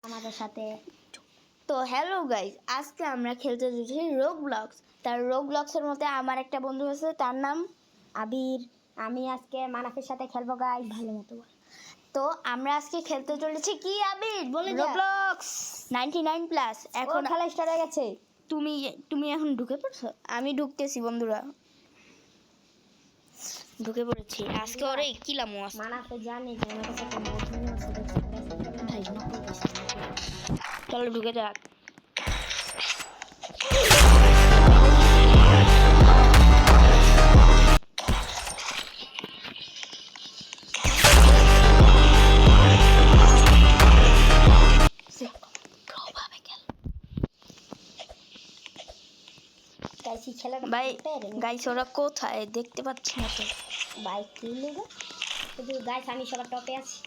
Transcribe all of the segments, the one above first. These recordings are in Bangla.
আমাদের সাথে। তো হ্যালো গাইস, আজকে আমরা খেলতে যাচ্ছি রোবলক্স। তার রোবলক্সের মধ্যে আমার একটা বন্ধু আছে, তার নাম আবির। আমি আজকে মানাফের সাথে খেলবো গাইস। ভালো মতো। তো আমরা আজকে খেলতে চলেছি কি আবির বলে, রোবলক্স 99+। এখন খেলা স্টার্ট হয়ে গেছে। তুমি এখন ঢুকে পড়ছো? আমি ঢুকতেছি বন্ধুরা, ঢুকে পড়েছি। আজকে ওরে কিলাম মানাফে জানি যে আমার কাছে একটা মজনু আছে, দেখছেন ভাই নকল দিছি। চলো ঢুকে যাক। ভাই গাইস ওরা কোথায় দেখতে পাচ্ছি না তো। ভাই কি লিগা শুধু গাইস আমি সবার টপে আছি।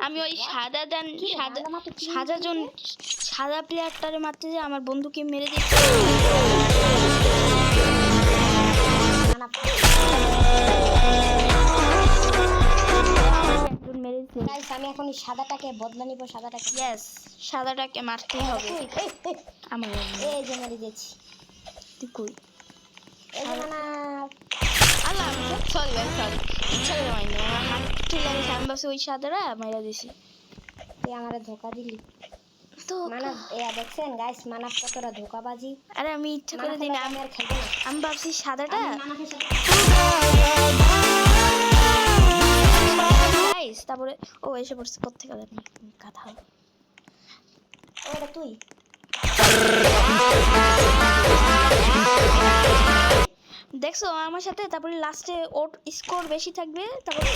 আমি ওই সাদা প্লেয়ারটারে মারতে যে আমার বন্ধুকে মেরে দিচ্ছে। আমি এখন সাদাটাকে বদলা নিব। সাদাটাকে ইয়েস, সাদাটাকে মারতে হবে। আমার এই যে মেরে দিয়েছি। তুই কই? এই যে না আল্লাহ সরি ভাই সরি চলে যাই না। আমার হাত ঠিক লাগে সামবাসে ওই সাদাটা মেরে দিছি। তুই আমারে ধোকা দিলি তো। মানাফ এয়া দেখছেন গাইস, মানাফ কতটা ধোকাবাজি। আরে আমি ইচ্ছা করে দিই না, আমি আর খেলবো না। আমি ভাবছি সাদাটা গাইস, তারপরে ও এসে পড়ছে কোত্থেকে জানি কথা। ওটা তুই দেখছো আমার সাথে। তারপরে লাস্টে ওর স্কোর বেশি থাকবে। তারপরে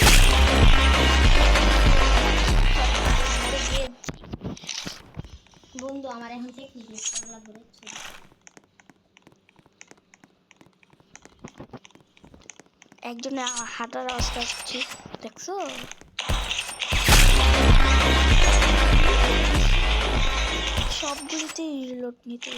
বন্ধু আমার এখন টেকনিক লাগবে। একজনে হাঁটার অবস্থা হচ্ছে দেখছো। সবগুলিতেই রিলোড নিতে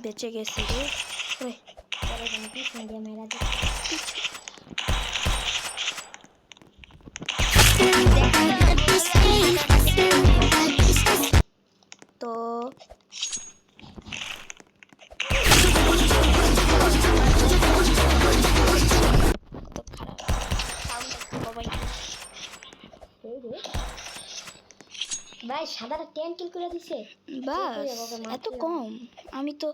বেঁচে গেছি রে। তো ভাই সাদাটা 10 কিল করে দিছে বাস, এত কম। আমি তো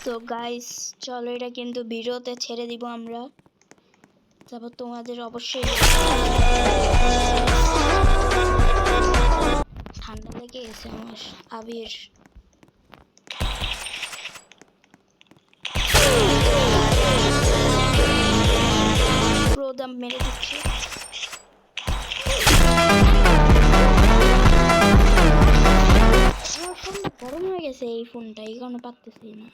তো গাইস চলো এটা কিন্তু ভিডিওতে ছেড়ে দিব আমরা। তারপর তোমাদের অবশ্যই ঠান্ডা লেগে গেছে আমার। আবির প্রোদাম মেরে দিচ্ছে। আমার ফোনটা গরম হয়ে গেছে, এই ফোনটা এই কারণে পারতেছি না।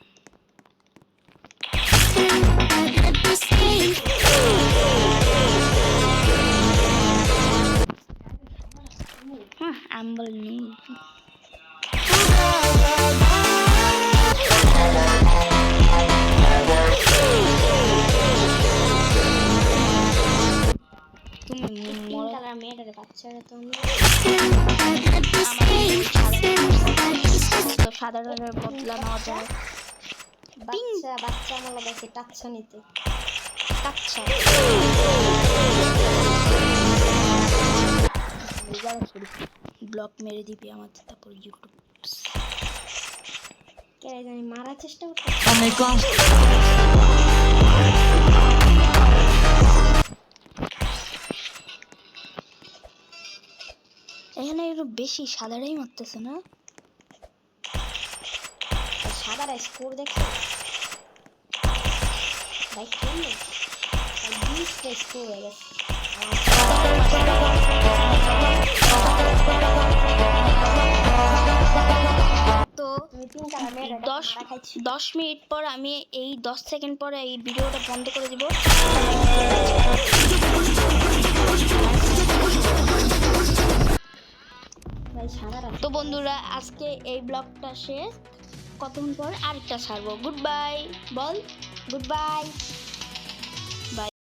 আমি বলিনি মেয়েটারে বাচ্চারা তো সাধারণের বদলা নেওয়া যায়। বাচ্চা আমার গেছে টাচ্ছা নিতে। টাচ্ছা ব্লক মেরে দিবি আমাদের, তারপর ইউটিউব কে জানি মারার চেষ্টা করতে। এখানে একটু বেশি সাদারাই মারতেছে না। সাদারা স্কোর দেখছে ভাই, খেললে রিফ্রেশ হয়ে গেছে। তো 10 মিনিট পর আমি এই 10 সেকেন্ড পরে এই ভিডিওটা বন্ধ করে দিব। তো বন্ধুরা আজকে এই ব্লগটা শেষ, কতক্ষণ পর আরেকটা ছাড়বো। গুড বাই বল, গুড বাই।